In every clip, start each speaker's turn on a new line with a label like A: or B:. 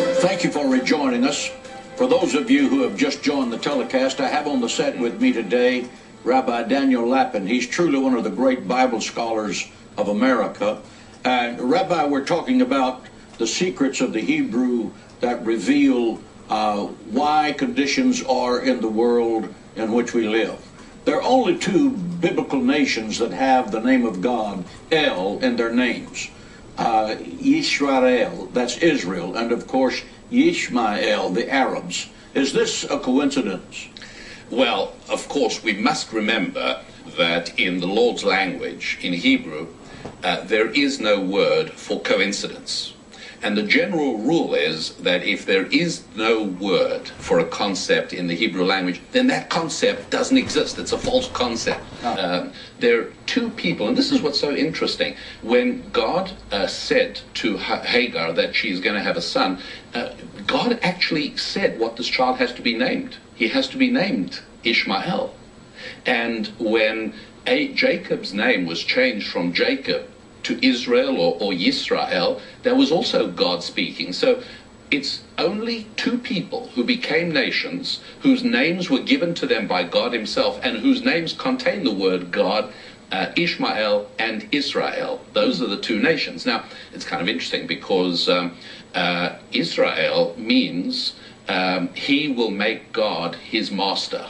A: Thank you for rejoining us. For those of you who have just joined the telecast, I have on the set with me today Rabbi Daniel Lapin. He's truly one of the great Bible scholars of America. And Rabbi, we're talking about the secrets of the Hebrew that reveal why conditions are in the world in which we live. There are only two biblical nations that have the name of God, El, in their names. Yisrael, that's Israel, and of course Yishmael, the Arabs. Is this a coincidence?
B: Well, of course, we must remember that in the Lord's language, in Hebrew, there is no word for coincidence. And the general rule is that if there is no word for a concept in the Hebrew language, then that concept doesn't exist. It's a false concept. There are two people, and this is what's so interesting. When God said to Hagar that she's going to have a son, God actually said what this child has to be named. He has to be named Ishmael. And when Jacob's name was changed from Jacob to Israel or Yisrael, there was also God speaking. So it's only two people who became nations, whose names were given to them by God himself, and whose names contain the word God, Ishmael and Israel. Those are the two nations. Now, it's kind of interesting because Israel means he will make God his master.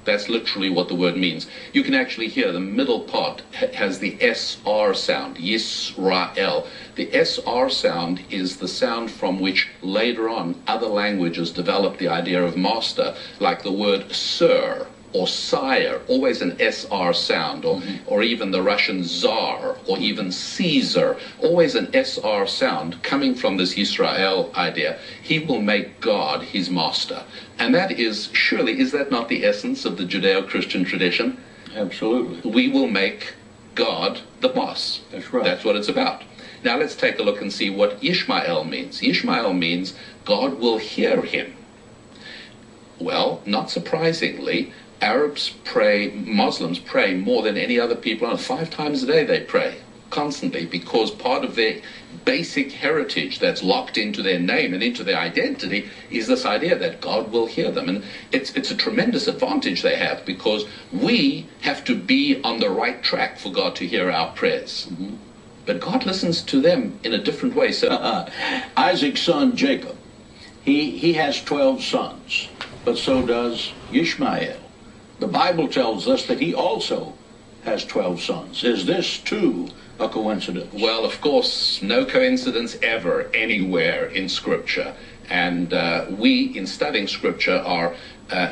B: That's literally what the word means. You can actually hear the middle part has the SR sound, Yisrael. The SR sound is the sound from which later on other languages developed the idea of master, like the word sir or sire, always an SR sound, or even the Russian Tsar, or even Caesar, always an SR sound coming from this Yisrael idea. He will make God his master. And that is, surely, is that not the essence of the Judeo-Christian tradition?
A: Absolutely.
B: We will make God the boss.
A: That's right.
B: That's what it's about. Now let's take a look and see what Ishmael means. Ishmael means God will hear him. Well, not surprisingly, Arabs pray, Muslims pray more than any other people. 5 times a day they pray, constantly, because part of their basic heritage that's locked into their name and into their identity is this idea that God will hear them. And it's a tremendous advantage they have, because we have to be on the right track for God to hear our prayers. But God listens to them in a different way. So
A: Isaac's son Jacob, he has 12 sons, but so does Ishmael. The Bible tells us that he also has 12 sons. Is this, too, a coincidence?
B: Well, of course, no coincidence ever anywhere in Scripture. And we, in studying Scripture, are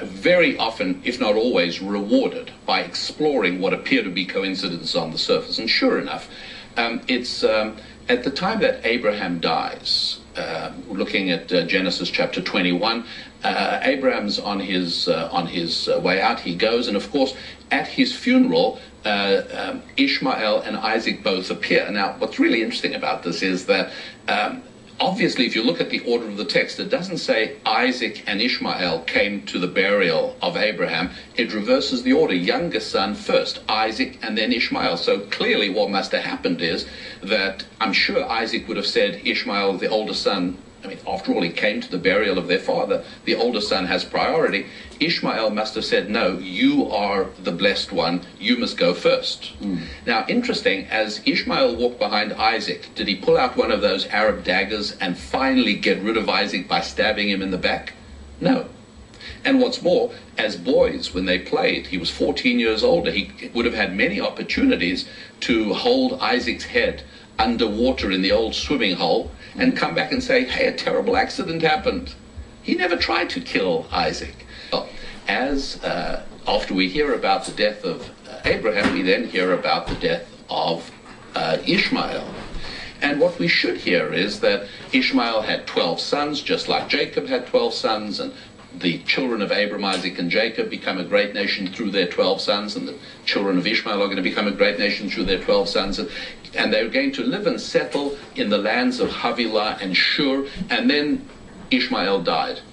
B: very often, if not always, rewarded by exploring what appear to be coincidences on the surface. And sure enough, it's at the time that Abraham dies, looking at Genesis chapter 21, Abraham's on his way out. He goes, and of course, at his funeral, Ishmael and Isaac both appear. Now, what's really interesting about this is that obviously, if you look at the order of the text, it doesn't say Isaac and Ishmael came to the burial of Abraham. It reverses the order. Youngest son first, Isaac, and then Ishmael. So clearly what must have happened is that I'm sure Isaac would have said Ishmael, the older son, I mean, after all, he came to the burial of their father. The older son has priority. Ishmael must have said, no, you are the blessed one. You must go first. Now, interesting, as Ishmael walked behind Isaac, did he pull out one of those Arab daggers and finally get rid of Isaac by stabbing him in the back? No. And what's more, as boys, when they played, he was 14 years older, he would have had many opportunities to hold Isaac's head underwater in the old swimming hole and come back and say, hey, a terrible accident happened. He never tried to kill Isaac. Well, as after we hear about the death of Abraham, we then hear about the death of Ishmael. And what we should hear is that Ishmael had 12 sons, just like Jacob had 12 sons, and the children of Abraham, Isaac, and Jacob become a great nation through their 12 sons, and the children of Ishmael are going to become a great nation through their 12 sons, and they're going to live and settle in the lands of Havilah and Shur, and then Ishmael died.